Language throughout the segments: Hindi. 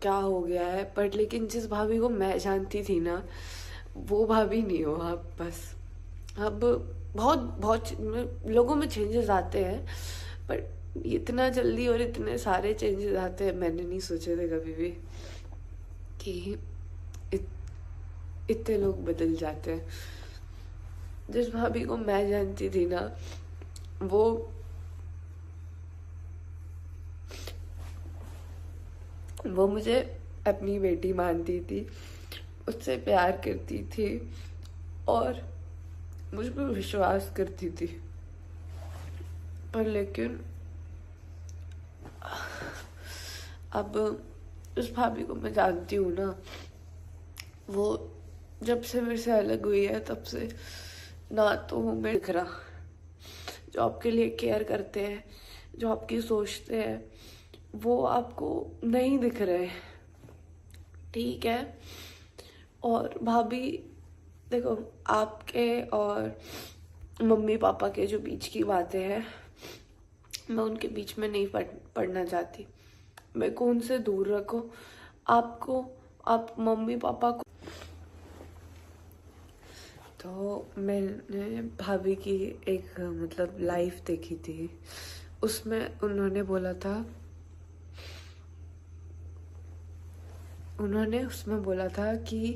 क्या हो गया है, बट लेकिन जिस भाभी को मैं जानती थी ना, वो भाभी नहीं हो आप बस। अब बहुत बहुत लोगों में चेंजेस आते हैं, पर इतना जल्दी और इतने सारे चेंजेस आते हैं मैंने नहीं सोचे थे कभी भी कि इत, इतने लोग बदल जाते हैं। जिस भाभी को मैं जानती थी ना, वो मुझे अपनी बेटी मानती थी, उससे प्यार करती थी और मुझ पर विश्वास करती थी। पर लेकिन अब उस भाभी को मैं जानती हूँ ना, वो जब से मेरे से अलग हुई है तब से ना तो वो मेरे दिख रहा, जो आपके लिए केयर करते हैं, जो आपकी सोचते हैं, वो आपको नहीं दिख रहे। ठीक है। और भाभी देखो, आपके और मम्मी पापा के जो बीच की बातें हैं, मैं उनके बीच में नहीं पढ़ना चाहती। मैं को उनसे दूर रखो। आपको, आप मम्मी पापा को। तो मैंने भाभी की एक मतलब लाइफ देखी थी, उसमें उन्होंने उसमें बोला था कि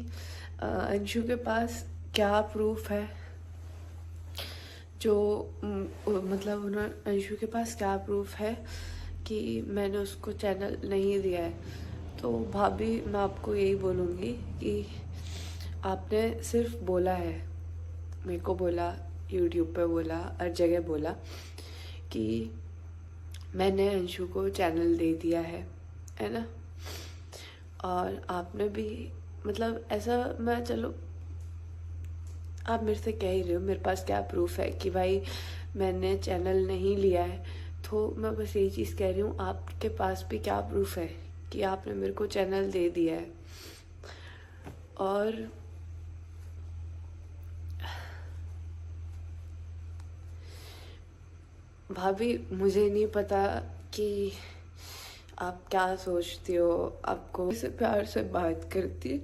अंशु के पास क्या प्रूफ है, जो मतलब उन्होंने अंशु के पास क्या प्रूफ है कि मैंने उसको चैनल नहीं दिया है। तो भाभी मैं आपको यही बोलूँगी कि आपने सिर्फ बोला है, मेरे को बोला, यूट्यूब पे बोला, हर जगह बोला कि मैंने अंशु को चैनल दे दिया है ना। और आपने भी मतलब ऐसा, मैं चलो आप मेरे से कह ही रहे हो मेरे पास क्या प्रूफ है कि भाई मैंने चैनल नहीं लिया है, तो मैं बस यही चीज़ कह रही हूँ, आपके पास भी क्या प्रूफ है कि आपने मेरे को चैनल दे दिया है। और भाभी मुझे नहीं पता कि आप क्या सोचती हो, आपको से प्यार से बात करती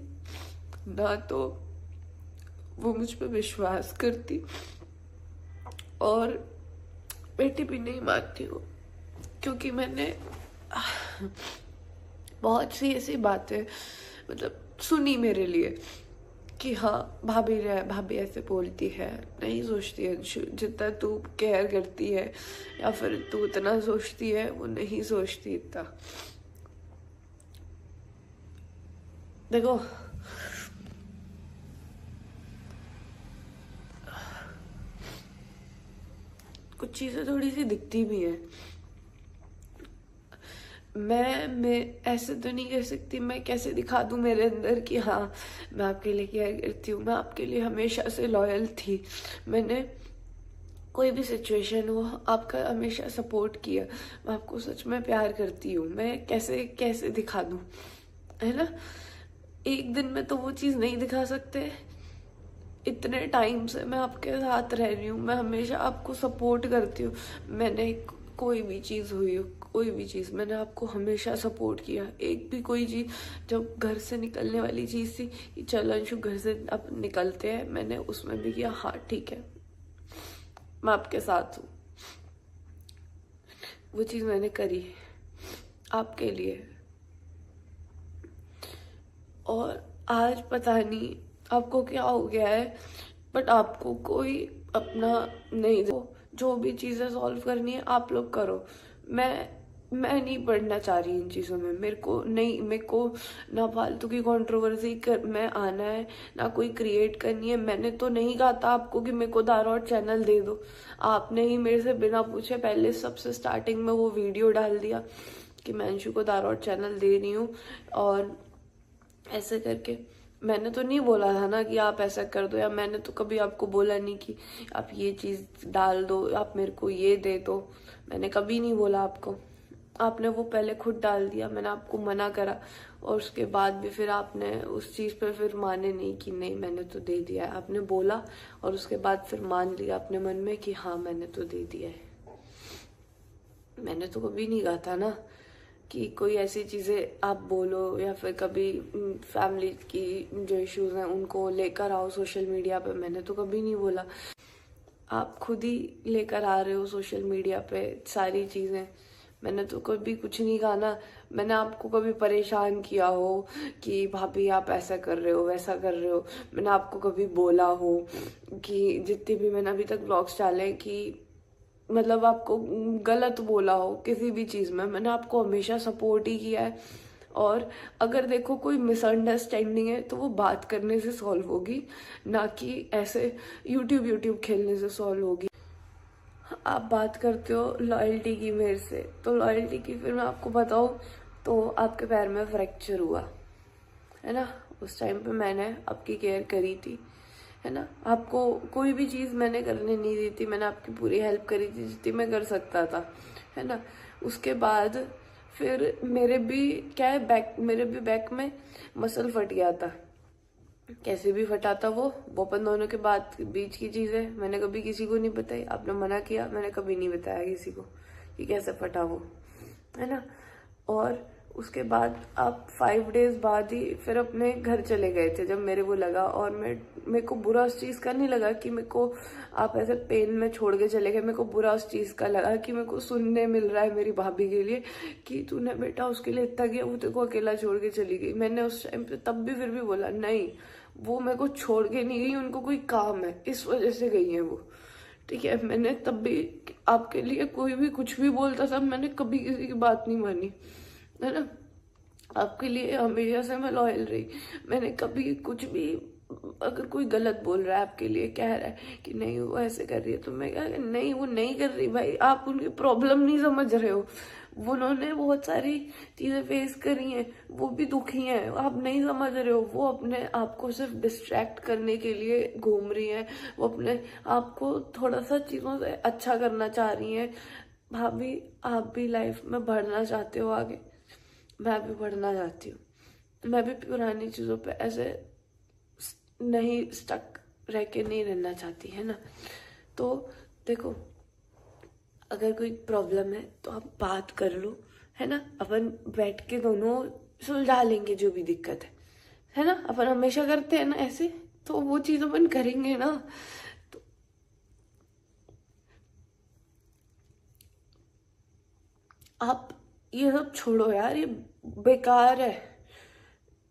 ना, तो वो मुझ पर विश्वास करती, और बेटी भी नहीं मानती हो, क्योंकि मैंने बहुत सी ऐसी बातें मतलब सुनी मेरे लिए कि हाँ भाभी ऐसे बोलती है, नहीं सोचती है अंशु जितना तू केयर करती है, या फिर तू इतना सोचती है, वो नहीं सोचती इतना। देखो कुछ चीज़ें थोड़ी सी दिखती भी है। मैं ऐसे तो नहीं कर सकती, मैं कैसे दिखा दूँ मेरे अंदर कि हाँ मैं आपके लिए केयर करती हूँ, मैं आपके लिए हमेशा से लॉयल थी, मैंने कोई भी सिचुएशन हो आपका हमेशा सपोर्ट किया, मैं आपको सच में प्यार करती हूँ, मैं कैसे कैसे दिखा दूँ, है ना। एक दिन में तो वो चीज़ नहीं दिखा सकते। इतने टाइम से मैं आपके साथ रह रही हूँ, मैं हमेशा आपको सपोर्ट करती हूँ, मैंने कोई भी चीज़ हुई हो, कोई भी चीज़, मैंने आपको हमेशा सपोर्ट किया। एक भी कोई चीज़ जब घर से निकलने वाली चीज़ थी कि चल अंशु घर से अब निकलते हैं, मैंने उसमें भी किया हाँ ठीक है मैं आपके साथ हूँ, वो चीज़ मैंने करी आपके लिए। और आज पता नहीं आपको क्या हो गया है, बट आपको कोई अपना नहीं दो, जो भी चीज़ें सॉल्व करनी है आप लोग करो। मैं नहीं पढ़ना चाह रही इन चीज़ों में, मेरे को नहीं, मेरे को ना फालतू की कंट्रोवर्सी में आना है, ना कोई क्रिएट करनी है। मैंने तो नहीं कहा था आपको कि मेरे को दारौट चैनल दे दो, आपने ही मेरे से बिना पूछे पहले सबसे स्टार्टिंग में वो वीडियो डाल दिया कि मैं अंशु को दारौट चैनल दे रही हूँ, और ऐसे करके मैंने तो नहीं बोला था ना कि आप ऐसा कर दो, या मैंने तो कभी आपको बोला नहीं कि आप ये चीज़ डाल दो, आप मेरे को ये दे दो, मैंने कभी नहीं बोला आपको। आपने वो पहले खुद डाल दिया, मैंने आपको मना करा, और उसके बाद भी फिर आपने उस चीज़ पर फिर माने नहीं कि नहीं मैंने तो दे दिया है। आपने बोला और उसके बाद फिर मान लिया अपने मन में कि हाँ मैंने तो दे दिया है। मैंने तो कभी नहीं कहा था ना कि कोई ऐसी चीज़ें आप बोलो या फिर कभी फैमिली की जो इश्यूज हैं उनको लेकर आओ सोशल मीडिया पे। मैंने तो कभी नहीं बोला, आप खुद ही लेकर आ रहे हो सोशल मीडिया पे सारी चीज़ें। मैंने तो कभी कुछ नहीं कहा ना। मैंने आपको कभी परेशान किया हो कि भाभी आप ऐसा कर रहे हो वैसा कर रहे हो? मैंने आपको कभी बोला हो कि जितने भी मैंने अभी तक व्लॉग्स डाले कि मतलब आपको गलत बोला हो किसी भी चीज़ में? मैंने आपको हमेशा सपोर्ट ही किया है। और अगर देखो कोई मिसअंडरस्टैंडिंग है तो वो बात करने से सॉल्व होगी, ना कि ऐसे यूट्यूब खेलने से सॉल्व होगी। आप बात करते हो लॉयल्टी की मेरे से, तो लॉयल्टी की फिर मैं आपको बताऊँ तो आपके पैर में फ्रैक्चर हुआ है ना, उस टाइम पे मैंने आपकी केयर करी थी, है ना। आपको कोई भी चीज़ मैंने करने नहीं दी थी, मैंने आपकी पूरी हेल्प करी थी जितनी मैं कर सकता था, है ना। उसके बाद फिर मेरे भी बैक में मसल फट गया था। कैसे भी फटा था वो अपन दोनों के बीच की चीज़ है। मैंने कभी किसी को नहीं बताई, आपने मना किया, मैंने कभी नहीं बताया किसी को कि कैसे फटा वो, है ना। और उसके बाद आप 5 डेज बाद ही फिर अपने घर चले गए थे जब मेरे को लगा। और मेरे को बुरा उस चीज़ का नहीं लगा कि मेरे को आप ऐसे पेन में छोड़ के चले गए। मेरे को बुरा उस चीज़ का लगा कि मेरे को सुनने मिल रहा है मेरी भाभी के लिए कि तूने बेटा उसके लिए इतना किया, वो तेरे को अकेला छोड़ के चली गई। मैंने उस टाइम पे तब भी फिर भी बोला नहीं, वो मेरे को छोड़ के नहीं गई, उनको कोई काम है इस वजह से गई है वो, ठीक है। मैंने तब भी आपके लिए कोई भी कुछ भी बोलता था, मैंने कभी किसी की बात नहीं मानी, है ना। आपके लिए हमेशा से मैं लॉयल रही। मैंने कभी कुछ भी, अगर कोई गलत बोल रहा है आपके लिए कह रहा है कि नहीं वो ऐसे कर रही है, तो मैं कहा नहीं वो नहीं कर रही भाई, आप उनकी प्रॉब्लम नहीं समझ रहे हो। उन्होंने बहुत सारी चीज़ें फेस करी हैं, वो भी दुखी हैं, आप नहीं समझ रहे हो। वो अपने आप को सिर्फ डिस्ट्रैक्ट करने के लिए घूम रही हैं, वो अपने आप को थोड़ा सा चीज़ों से अच्छा करना चाह रही हैं। भाभी आप भी लाइफ में बढ़ना चाहते हो आगे, मैं भी बढ़ना चाहती हूँ। मैं भी पुरानी चीज़ों पे ऐसे नहीं स्टक रह के नहीं रहना चाहती, है ना। तो देखो अगर कोई प्रॉब्लम है तो आप बात कर लो, है ना। अपन बैठ के दोनों सुलझा लेंगे जो भी दिक्कत है ना। अपन हमेशा करते हैं ना ऐसे, तो वो चीज़ अपन करेंगे ना। तो आप ये सब छोड़ो यार, ये बेकार है,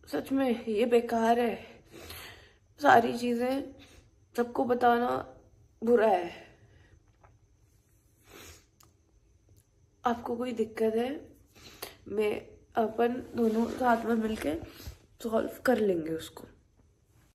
सच में ये बेकार है। सारी चीजें सबको बताना बुरा है। आपको कोई दिक्कत है, मैं अपन दोनों साथ में मिलके सॉल्व कर लेंगे उसको।